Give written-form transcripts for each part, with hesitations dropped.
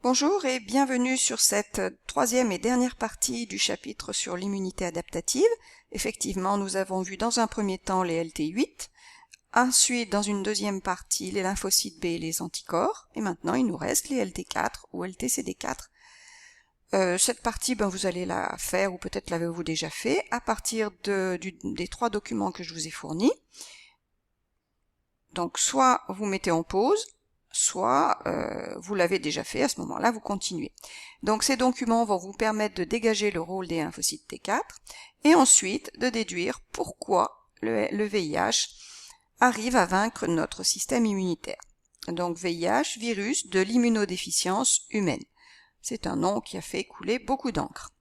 Bonjour et bienvenue sur cette troisième et dernière partie du chapitre sur l'immunité adaptative. Effectivement, nous avons vu dans un premier temps les LT8, ensuite dans une deuxième partie les lymphocytes B et les anticorps, et maintenant il nous reste les LT4 ou LTCD4. Cette partie, vous allez la faire, ou peut-être l'avez-vous déjà fait, à partir des trois documents que je vous ai fournis. Donc soit vous mettez en pause, soit vous l'avez déjà fait, à ce moment-là vous continuez. Donc ces documents vont vous permettre de dégager le rôle des lymphocytes T4 et ensuite de déduire pourquoi le VIH arrive à vaincre notre système immunitaire. Donc VIH, virus de l'immunodéficience humaine. C'est un nom qui a fait couler beaucoup d'encre.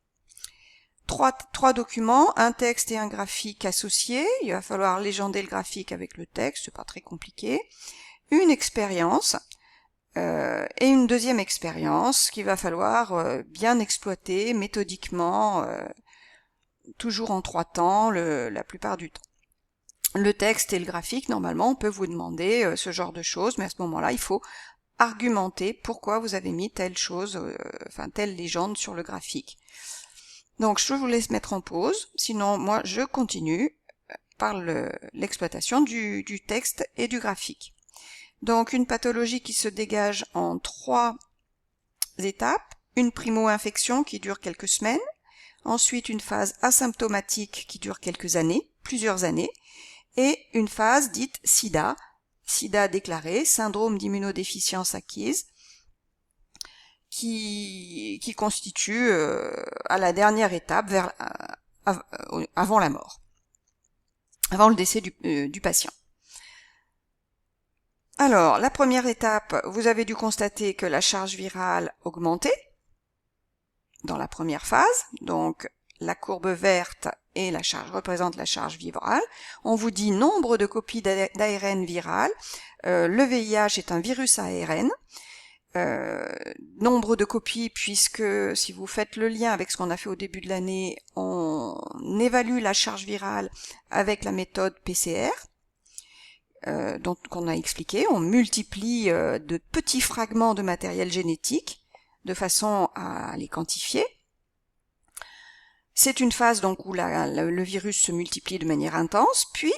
Trois documents, un texte et un graphique associés. Il va falloir légender le graphique avec le texte, c'est pas très compliqué. Une expérience et une deuxième expérience qu'il va falloir bien exploiter méthodiquement, toujours en 3 temps, la plupart du temps. Le texte et le graphique, normalement, on peut vous demander ce genre de choses, mais à ce moment-là, il faut argumenter pourquoi vous avez mis telle chose, telle légende sur le graphique. Donc je vous laisse mettre en pause, sinon moi je continue par l'exploitation du texte et du graphique. Donc une pathologie qui se dégage en 3 étapes, une primo-infection qui dure quelques semaines, ensuite une phase asymptomatique qui dure quelques années, plusieurs années, et une phase dite SIDA, SIDA déclaré, syndrome d'immunodéficience acquise, qui constitue à la dernière étape avant la mort, avant le décès du patient. Alors, la première étape, vous avez dû constater que la charge virale augmentait dans la première phase, donc la courbe verte et la charge représente la charge virale. On vous dit nombre de copies d'ARN viral. Le VIH est un virus ARN. Nombre de copies, puisque si vous faites le lien avec ce qu'on a fait au début de l'année, on évalue la charge virale avec la méthode PCR, qu'on a expliqué. On multiplie de petits fragments de matériel génétique de façon à les quantifier. C'est une phase donc où le virus se multiplie de manière intense, puis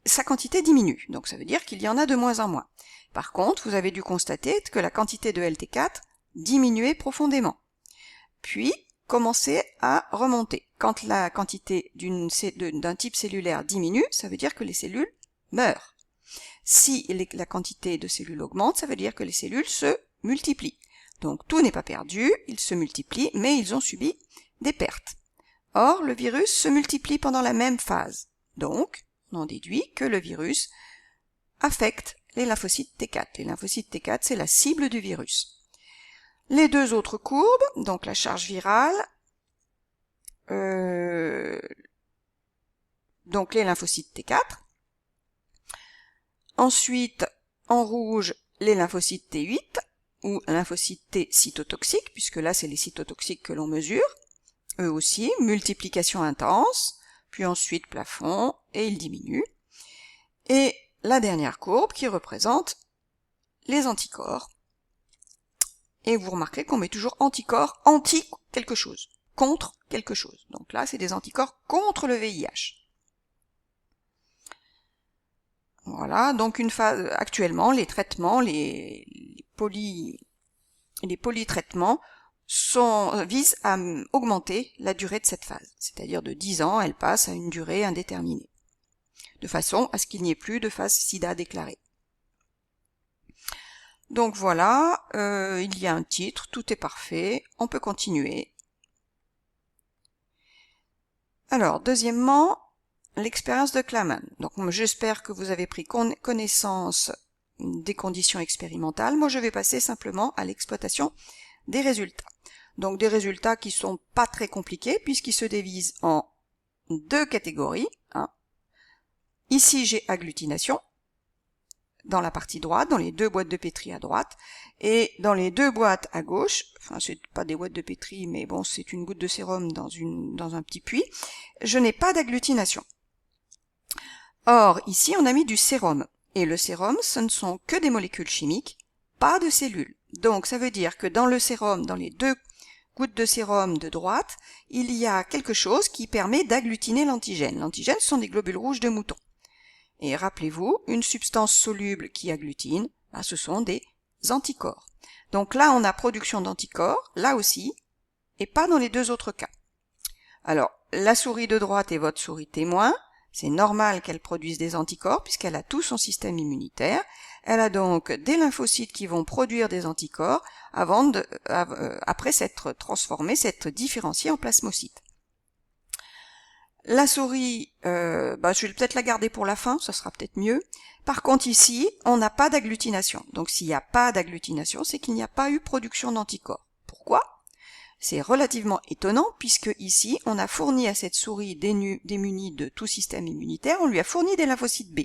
sa quantité diminue. Donc ça veut dire qu'il y en a de moins en moins. Par contre, vous avez dû constater que la quantité de LT4 diminuait profondément, puis commençait à remonter. Quand la quantité d'un type cellulaire diminue, ça veut dire que les cellules meurent. Si la quantité de cellules augmente, ça veut dire que les cellules se multiplient. Donc tout n'est pas perdu, ils se multiplient, mais ils ont subi des pertes. Or, le virus se multiplie pendant la même phase. Donc, on en déduit que le virus affecte les lymphocytes T4. Les lymphocytes T4, c'est la cible du virus. Les deux autres courbes, donc la charge virale, donc les lymphocytes T4. Ensuite, en rouge, les lymphocytes T8, ou lymphocytes T cytotoxiques, puisque là, c'est les cytotoxiques que l'on mesure. Eux aussi, multiplication intense, puis ensuite plafond, et ils diminuent. Et la dernière courbe qui représente les anticorps. Et vous remarquerez qu'on met toujours anticorps anti quelque chose, contre quelque chose. Donc là, c'est des anticorps contre le VIH. Voilà, donc une phase actuellement, les traitements, les polytraitements visent à augmenter la durée de cette phase. C'est-à-dire de 10 ans, elle passe à une durée indéterminée, de façon à ce qu'il n'y ait plus de phase SIDA déclarée. Donc voilà, il y a un titre, tout est parfait, on peut continuer. Alors, deuxièmement, l'expérience de Klaman. Donc j'espère que vous avez pris connaissance des conditions expérimentales. Moi, je vais passer simplement à l'exploitation des résultats. Donc des résultats qui sont pas très compliqués puisqu'ils se divisent en 2 catégories. Ici, j'ai agglutination dans la partie droite, dans les 2 boîtes de pétri à droite, et dans les 2 boîtes à gauche, c'est pas des boîtes de pétri, mais bon, c'est une goutte de sérum dans un petit puits, je n'ai pas d'agglutination. Or, ici, on a mis du sérum, et le sérum, ce ne sont que des molécules chimiques, pas de cellules. Donc ça veut dire que dans le sérum, dans les 2 gouttes de sérum de droite, il y a quelque chose qui permet d'agglutiner l'antigène. L'antigène, ce sont des globules rouges de mouton. Et rappelez-vous, une substance soluble qui agglutine, ce sont des anticorps. Donc là, on a production d'anticorps, là aussi, et pas dans les 2 autres cas. Alors, la souris de droite est votre souris témoin. C'est normal qu'elle produise des anticorps puisqu'elle a tout son système immunitaire. Elle a donc des lymphocytes qui vont produire des anticorps après s'être transformée, s'être différenciée en plasmocytes. La souris, je vais peut-être la garder pour la fin, ça sera peut-être mieux. Par contre ici, on n'a pas d'agglutination. Donc s'il n'y a pas d'agglutination, c'est qu'il n'y a pas eu production d'anticorps. Pourquoi ? C'est relativement étonnant puisque ici, on a fourni à cette souris démunie de tout système immunitaire, on lui a fourni des lymphocytes B.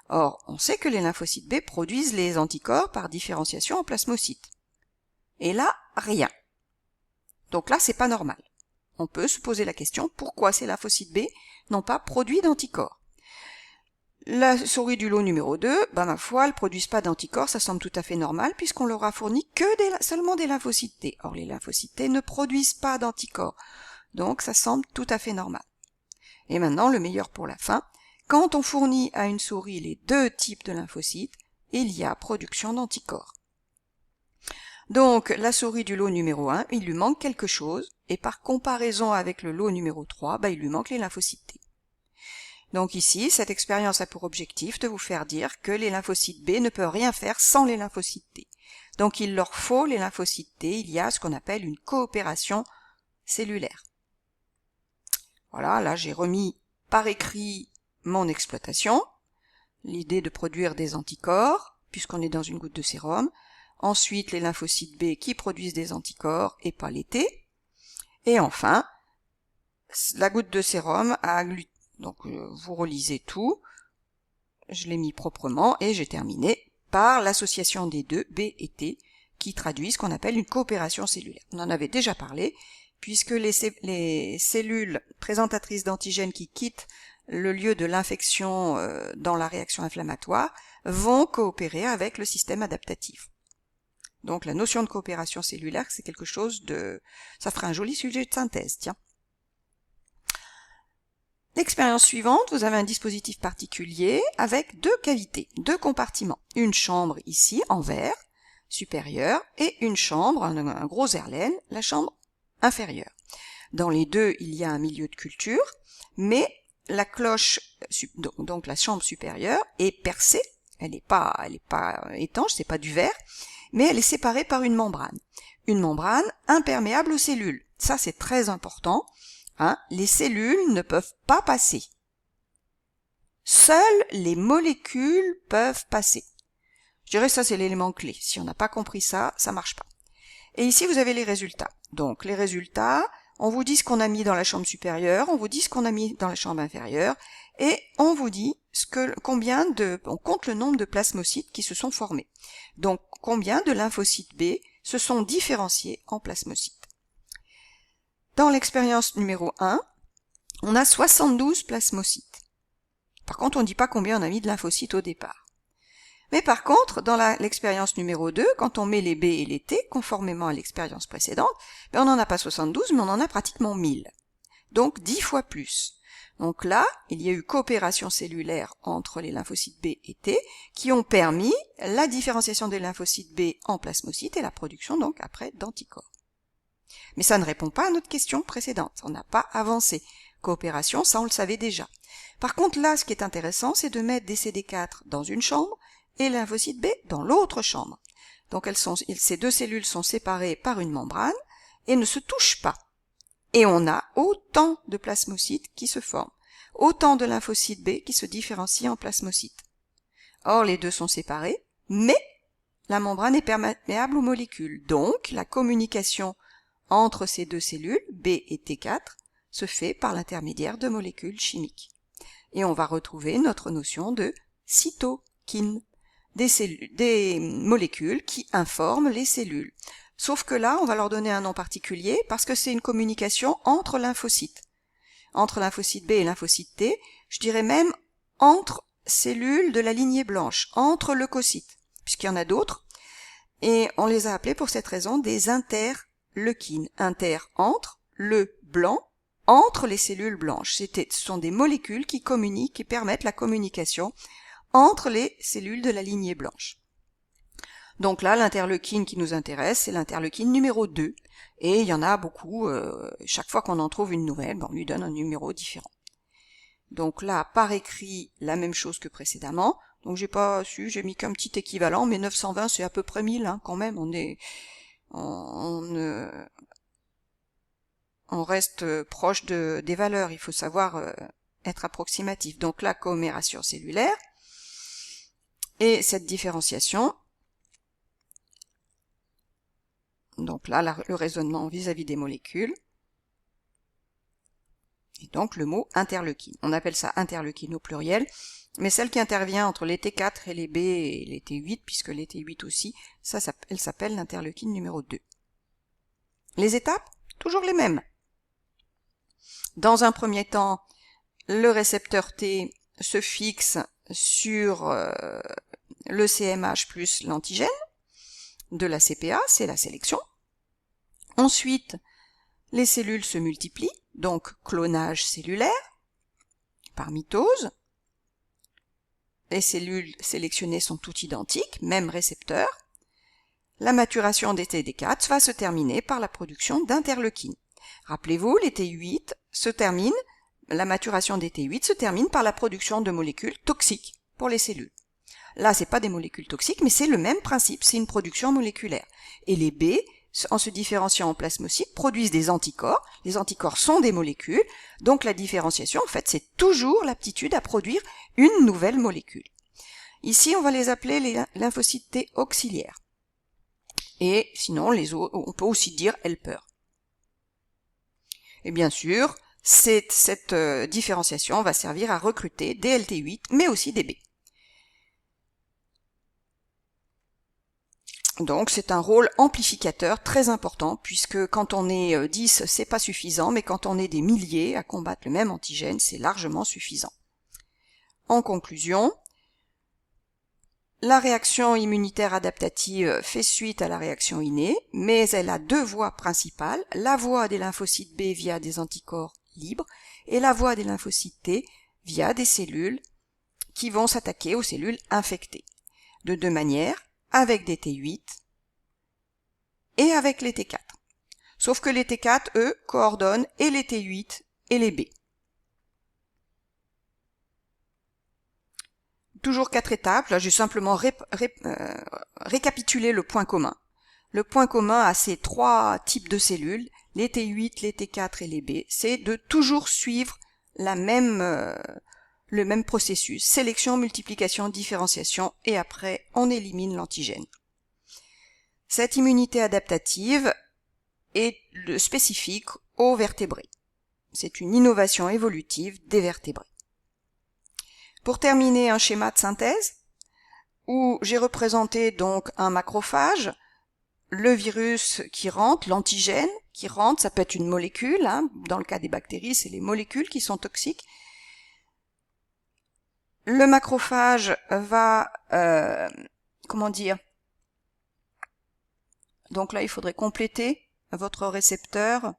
Or, on sait que les lymphocytes B produisent les anticorps par différenciation en plasmocytes. Et là, rien. Donc là, c'est pas normal. On peut se poser la question, pourquoi ces lymphocytes B n'ont pas produit d'anticorps? La souris du lot numéro 2, ma foi, elles ne produisent pas d'anticorps, ça semble tout à fait normal, puisqu'on leur a fourni seulement des lymphocytes T. Or, les lymphocytes T ne produisent pas d'anticorps. Donc, ça semble tout à fait normal. Et maintenant, le meilleur pour la fin, quand on fournit à une souris les 2 types de lymphocytes, il y a production d'anticorps. Donc, la souris du lot numéro 1, il lui manque quelque chose, et par comparaison avec le lot numéro 3, il lui manque les lymphocytes T. Donc ici, cette expérience a pour objectif de vous faire dire que les lymphocytes B ne peuvent rien faire sans les lymphocytes T. Donc il leur faut les lymphocytes T, il y a ce qu'on appelle une coopération cellulaire. Voilà, là j'ai remis par écrit mon exploitation, l'idée de produire des anticorps, puisqu'on est dans une goutte de sérum, ensuite les lymphocytes B qui produisent des anticorps et pas les T, et enfin, la goutte de sérum a agglutiné. Donc vous relisez tout, je l'ai mis proprement et j'ai terminé par l'association des 2, B et T, qui traduit ce qu'on appelle une coopération cellulaire. On en avait déjà parlé, puisque les cellules présentatrices d'antigènes qui quittent le lieu de l'infection dans la réaction inflammatoire vont coopérer avec le système adaptatif. Donc la notion de coopération cellulaire, c'est quelque chose de... ça fera un joli sujet de synthèse, tiens. L'expérience suivante, vous avez un dispositif particulier avec 2 cavités, 2 compartiments. Une chambre ici, en verre, supérieure, et une chambre, un gros Erlen, la chambre inférieure. Dans les 2, il y a un milieu de culture, mais la cloche, donc la chambre supérieure, est percée, elle n'est pas étanche, c'est pas du verre, mais elle est séparée par une membrane. Une membrane imperméable aux cellules. Ça, c'est très important. Les cellules ne peuvent pas passer. Seules les molécules peuvent passer. Je dirais que ça, c'est l'élément clé. Si on n'a pas compris ça, ça marche pas. Et ici, vous avez les résultats. Donc, les résultats, on vous dit ce qu'on a mis dans la chambre supérieure, on vous dit ce qu'on a mis dans la chambre inférieure, et on vous dit on compte le nombre de plasmocytes qui se sont formés. Donc, combien de lymphocytes B se sont différenciés en plasmocytes. Dans l'expérience numéro 1, on a 72 plasmocytes. Par contre, on ne dit pas combien on a mis de lymphocytes au départ. Mais par contre, dans l'expérience numéro 2, quand on met les B et les T, conformément à l'expérience précédente, on n'en a pas 72, mais on en a pratiquement 1000. Donc 10 fois plus. Donc là, il y a eu coopération cellulaire entre les lymphocytes B et T, qui ont permis la différenciation des lymphocytes B en plasmocytes et la production donc après d'anticorps. Mais ça ne répond pas à notre question précédente. On n'a pas avancé. Coopération, ça on le savait déjà. Par contre là, ce qui est intéressant, c'est de mettre des CD4 dans une chambre et les lymphocytes B dans l'autre chambre. Donc ces 2 cellules sont séparées par une membrane et ne se touchent pas. Et on a autant de plasmocytes qui se forment, autant de lymphocytes B qui se différencient en plasmocytes. Or, les 2 sont séparés, mais la membrane est perméable aux molécules. Donc, la communication entre ces 2 cellules, B et T4, se fait par l'intermédiaire de molécules chimiques. Et on va retrouver notre notion de cytokine, des molécules qui informent les cellules. Sauf que là, on va leur donner un nom particulier parce que c'est une communication entre lymphocytes. Entre lymphocyte B et lymphocyte T, je dirais même entre cellules de la lignée blanche, entre leucocytes, puisqu'il y en a d'autres. Et on les a appelés pour cette raison des interleukines. Inter entre, le blanc, entre les cellules blanches. Ce sont des molécules qui communiquent, qui permettent la communication entre les cellules de la lignée blanche. Donc là, l'interleukine qui nous intéresse, c'est l'interleukine numéro 2. Et il y en a beaucoup, chaque fois qu'on en trouve une nouvelle, on lui donne un numéro différent. Donc là, par écrit, la même chose que précédemment. Donc j'ai mis qu'un petit équivalent, mais 920 c'est à peu près 1000, hein, quand même, on reste proche des valeurs, il faut savoir être approximatif. Donc la coopération cellulaire, et cette différenciation, donc là, le raisonnement vis-à-vis des molécules, et donc le mot interleukine. On appelle ça interleukine au pluriel, mais celle qui intervient entre les T4 et les B et les T8, puisque les T8 aussi, elle s'appelle l'interleukine numéro 2. Les étapes, toujours les mêmes. Dans un premier temps, le récepteur T se fixe sur le CMH plus l'antigène de la CPA, c'est la sélection. Ensuite, les cellules se multiplient, donc clonage cellulaire, par mitose. Les cellules sélectionnées sont toutes identiques, même récepteur. La maturation des TD4 va se terminer par la production d'interleukines. Rappelez-vous, les T8 la maturation des T8 se termine par la production de molécules toxiques pour les cellules. Là, c'est pas des molécules toxiques, mais c'est le même principe, c'est une production moléculaire. Et les B, en se différenciant en plasmocytes, produisent des anticorps. Les anticorps sont des molécules, donc la différenciation, en fait, c'est toujours l'aptitude à produire une nouvelle molécule. Ici, on va les appeler les lymphocytes T auxiliaires. Et sinon, les autres, on peut aussi dire helper. Et bien sûr, cette différenciation va servir à recruter des LT8, mais aussi des B. Donc c'est un rôle amplificateur très important, puisque quand on est 10, c'est pas suffisant, mais quand on est des milliers à combattre le même antigène, c'est largement suffisant. En conclusion, la réaction immunitaire adaptative fait suite à la réaction innée, mais elle a deux voies principales, la voie des lymphocytes B via des anticorps libres, et la voie des lymphocytes T via des cellules qui vont s'attaquer aux cellules infectées. De deux manières, avec des T8 et avec les T4. Sauf que les T4, eux, coordonnent et les T8 et les B. Toujours 4 étapes. Là, j'ai simplement récapitulé le point commun. Le point commun à ces trois types de cellules, les T8, les T4 et les B, c'est de toujours suivre le même processus. Sélection, multiplication, différenciation, et après, on élimine l'antigène. Cette immunité adaptative est spécifique aux vertébrés. C'est une innovation évolutive des vertébrés. Pour terminer, un schéma de synthèse où j'ai représenté donc un macrophage, le virus qui rentre, l'antigène qui rentre, ça peut être une molécule, hein. Dans le cas des bactéries, c'est les molécules qui sont toxiques. Le macrophage va, donc là, il faudrait compléter votre récepteur.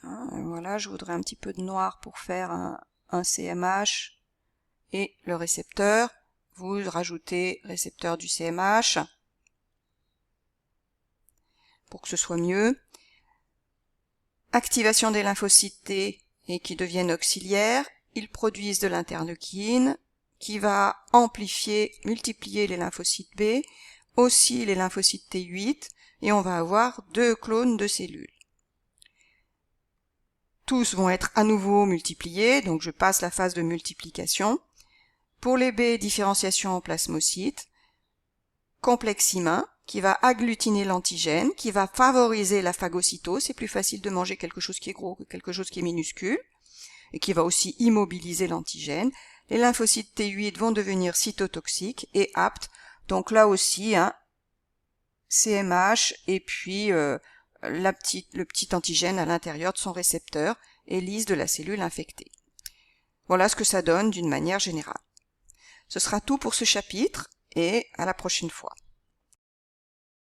Voilà, je voudrais un petit peu de noir pour faire un CMH et le récepteur. Vous rajoutez récepteur du CMH pour que ce soit mieux. Activation des lymphocytes T et qui deviennent auxiliaires. Ils produisent de l'interleukine qui va multiplier les lymphocytes B, aussi les lymphocytes T8, et on va avoir deux clones de cellules. Tous vont être à nouveau multipliés, donc je passe la phase de multiplication. Pour les B, différenciation en plasmocytes, complexe humain, qui va agglutiner l'antigène, qui va favoriser la phagocytose, c'est plus facile de manger quelque chose qui est gros que quelque chose qui est minuscule, et qui va aussi immobiliser l'antigène. Les lymphocytes T8 vont devenir cytotoxiques et aptes, donc là aussi, CMH, et puis le petit antigène à l'intérieur de son récepteur, et lyse de la cellule infectée. Voilà ce que ça donne d'une manière générale. Ce sera tout pour ce chapitre, et à la prochaine fois.